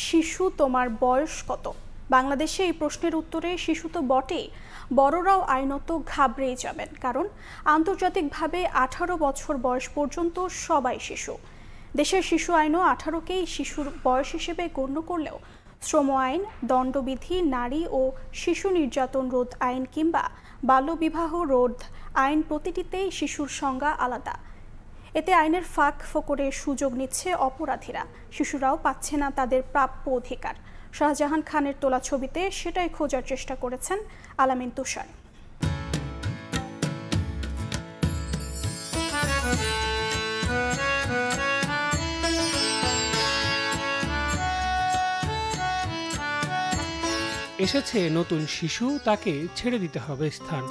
শিশু তোমার বয়স কত? বাংলাদেশে এই প্রশ্নের উত্তরে শিশু তো বটেই, বড়রাও আইনত ঘাবড়েই যাবেন, কারণ আন্তর্জাতিকভাবে 18 বছর বয়স পর্যন্ত সবাই শিশু। দেশের শিশু আইনও 18কেই শিশুর বয়স হিসেবে গণ্য করলেও শ্রম আইন, দণ্ডবিধি, নারী ও শিশু নির্যাতন রোধ আইন কিংবা বাল্যবিবাহ রোধ আইন প্রতিটিতেই শিশুর সংজ্ঞা আলাদা। এতে আইনের ফাঁক ফোকরের সুযোগ নিচ্ছে অপরাধীরা, শিশুরাও পাচ্ছে না তাদের প্রাপ্য অধিকার। শাহজাহান খানের তোলা ছবিতে সেটাই খোঁজার চেষ্টা করেছেন আলামিন তুষার। এসেছে নতুন শিশু, তাকে ছেড়ে দিতে হবে স্থান।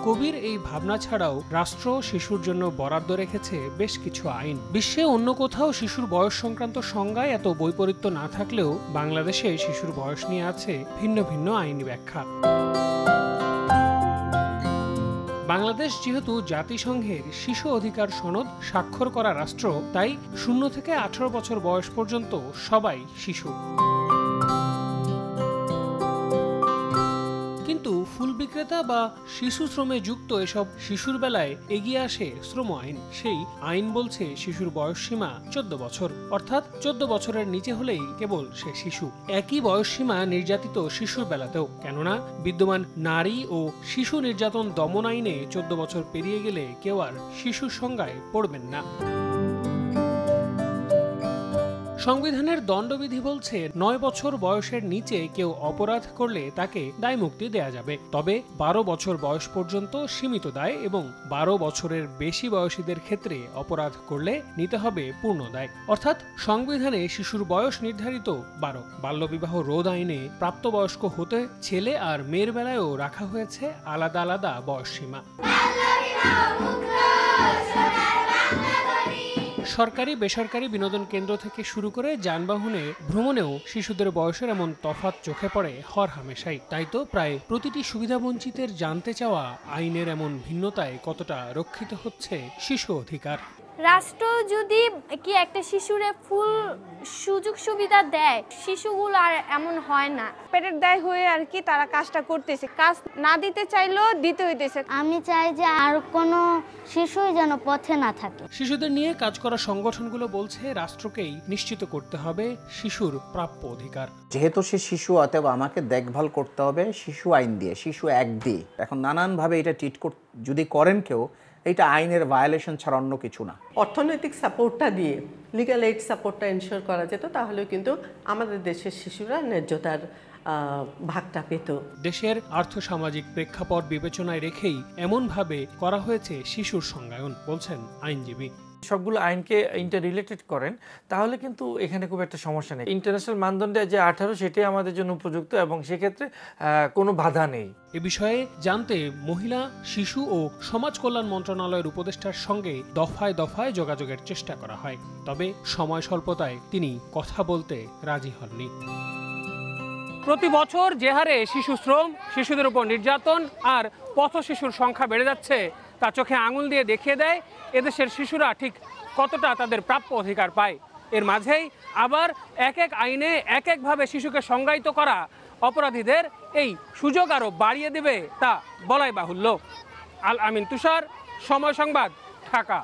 কবির এই ভাবনা ছাড়াও রাষ্ট্র শিশুর জন্য বরাদ্দ রেখেছে বেশ কিছু আইন। বিশ্বে অন্য কোথাও শিশুর বয়স সংক্রান্ত সংজ্ঞায় এত বৈপরীত্য না থাকলেও বাংলাদেশে শিশুর বয়স নিয়ে আছে ভিন্ন ভিন্ন আইনি ব্যাখ্যা। বাংলাদেশ যেহেতু জাতিসংঘের শিশু অধিকার সনদ স্বাক্ষর করা রাষ্ট্র, তাই 0 থেকে 18 বছর বয়স পর্যন্ত সবাই শিশু। কিন্তু ফুল বিক্রেতা বা শিশু শ্রমে যুক্ত এসব শিশুর বেলায় এগিয়ে আসে শ্রম আইন। সেই আইন বলছে শিশুর বয়সসীমা 14 বছর, অর্থাৎ 14 বছরের নিচে হলেই কেবল সে শিশু। একই বয়সসীমা নির্যাতিত শিশুর বেলাতেও, কেননা বিদ্যমান নারী ও শিশু নির্যাতন দমন আইনে 14 বছর পেরিয়ে গেলে কেউ আর শিশুর সংজ্ঞায় পড়বেন না। সংবিধানের দণ্ডবিধি বলছে 9 বছর বয়সের নিচে কেউ অপরাধ করলে তাকে দায়মুক্তি দেয়া যাবে, তবে 12 বছর বয়স পর্যন্ত সীমিত দায় এবং 12 বছরের বেশি বয়সীদের ক্ষেত্রে অপরাধ করলে নিতে হবে পূর্ণ দায়। অর্থাৎ সংবিধানে শিশুর বয়স নির্ধারিত 12। বাল্যবিবাহ রোধ আইনে প্রাপ্তবয়স্ক হতে ছেলে আর মেয়ের বেলায়ও রাখা হয়েছে আলাদা আলাদা বয়সসীমা। সরকারি বেসরকারি বিনোদন কেন্দ্র থেকে শুরু করে যানবাহনে ভ্রমণেও শিশুদের বয়সের এমন তফাৎ চোখে পড়ে হরহামেশাই। তাই তো প্রায় প্রতিটি সুবিধাবঞ্চিতের জানতে চাওয়া আইনের এমন ভিন্নতায় কতটা রক্ষিত হচ্ছে শিশু অধিকার। রাষ্ট্র যদি কি একটা শিশুরে ফুল সুযোগ সুবিধা দেয়, শিশুগুলো আর এমন হয় না। পেটের দায় হয়ে আর কি তারা কাজটা করতেছে, কাজ না দিতে চাইলেও দিতে হইতেছে। আমি চাই যে আর কোনো শিশুই যেন পথে না থাকে। শিশুদের নিয়ে কাজ করা সংগঠনগুলো বলছে রাষ্ট্রকেই নিশ্চিত করতে হবে শিশুর প্রাপ্য অধিকার। যেহেতু সে শিশু, অতএব আমাকে দেখভাল করতে হবে শিশু আইন দিয়ে, শিশু অ্যাক্ট দিয়ে। এখন নানানভাবে এটা ট্রিট যদি করেন কেউ, এটা আইনের ভায়োলেশন ছাড়া অন্য কিছু না। অর্থনৈতিক সাপোর্টটা দিয়ে, লিগ্যাল এইড সাপোর্টটা এনশিওর করা যেত, তাহলে কিন্তু আমাদের দেশের শিশুরা ন্যায্যতার ভাগটা পেত। দেশের আর্থসামাজিক প্রেক্ষাপট বিবেচনায় রেখেই এমনভাবে করা হয়েছে শিশুর সংজ্ঞায়ন, বলছেন আইনজীবী। সবগুলো আইনকে ইন্টার রিলেটেড করেন, তাহলে কিন্তু এখানে খুব একটা সমস্যা নেই। ইন্টারন্যাশনাল মানদণ্ডে যে 18 সেটাই আমাদের জন্য উপযুক্ত এবং সেক্ষেত্রে কোনো বাধা নেই। এ বিষয়ে জানতে মহিলা, শিশু ও সমাজ কল্যাণ মন্ত্রণালয়ের উপদেষ্টার সঙ্গে দফায় দফায় যোগাযোগের চেষ্টা করা হয়, তবে সময় স্বল্পতায় তিনি কথা বলতে রাজি হননি। প্রতি বছর যে হারে শিশু শ্রম, শিশুদের উপর নির্যাতন আর পথ শিশুর সংখ্যা বেড়ে যাচ্ছে, তা চোখে আঙুল দিয়ে দেখিয়ে দেয় এদেশের শিশুরা ঠিক কতটা তাদের প্রাপ্য অধিকার পায়। এর মাঝেই আবার এক এক আইনে এক একভাবে শিশুকে সংজ্ঞায়িত করা অপরাধীদের এই সুযোগ আরও বাড়িয়ে দেবে তা বলাই বাহুল্য। আল আমিন তুষার, সময় সংবাদ, ঢাকা।